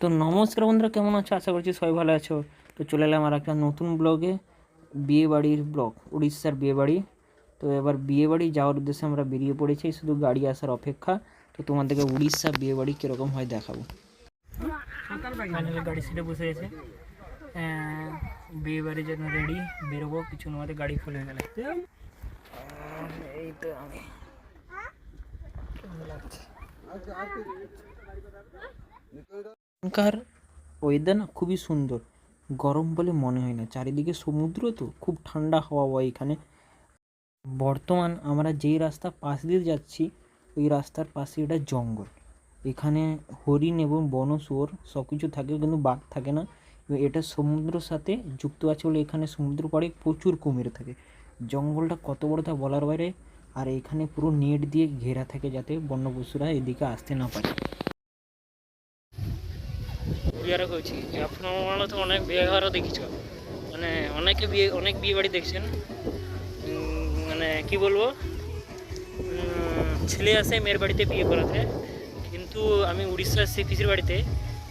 তো নমস্কার বন্ধুরা, কেমন আছো? আশা করছি সবাই ভালো আছো। তো চলে এলাম আর একটা নতুন ব্লগে, বিয়ে বাড়ির ব্লগ, উড়িষ্যার বিয়ে বাড়ি। তো এবার বিয়ে বাড়ি যাওয়ার উদ্দেশ্যে আমরা বেরিয়ে পড়েছি, শুধু গাড়ি আসার অপেক্ষা। তো তোমাদেরকে উড়িষ্যা বিয়ে বাড়ি কীরকম হয় দেখাবো। ফাইনালি গাড়ি সিটে বসে গেছে, বিয়ে বাড়ির জন্য রেডি, বেরোবো কিছু আমাদের গাড়ি ফুল হয়ে গেলে। এই তো আমি এখানকার ওয়েদার না খুবই সুন্দর, গরম বলে মনে হয় না, চারিদিকে সমুদ্র, তো খুব ঠান্ডা হাওয়া হয় এখানে। বর্তমান আমরা যেই রাস্তা পাশ দিয়ে যাচ্ছি, ওই রাস্তার পাশে এটা জঙ্গল। এখানে হরিণ এবং বন শুয়োর সব কিছু থাকে, কিন্তু বাঘ থাকে না। এটা সমুদ্রের সাথে যুক্ত আছে বলে এখানে সমুদ্র পাড়ে প্রচুর কুমির থাকে। জঙ্গলটা কত বড় তা বলার বাইরে। আর এখানে পুরো নেট দিয়ে ঘেরা থাকে, যাতে বন্যপশুরা এদিকে আসতে না পারে। বিয়েরা করছি আপনারা তো অনেক বিয়ে ঘরও দেখেছ, মানে অনেক বিয়ে বাড়ি দেখছেন। মানে কি বলবো, ছেলে আসে মেয়ের বাড়িতে বিয়ে করাতে, কিন্তু আমি উড়িষ্যার সেই পিসির বাড়িতে,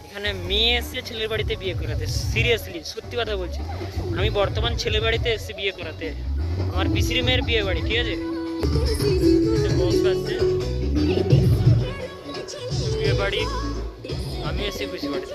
এখানে মেয়ে এসে ছেলের বাড়িতে বিয়ে করাতে। সিরিয়াসলি সত্যি কথা বলছি, আমি বর্তমান ছেলের বাড়িতে এসে বিয়ে করাতে, আমার পিসির মেয়ের বিয়ে বাড়ি, ঠিক আছে। বিয়ে বাড়ি আমি এসে পিসির বাড়িতে।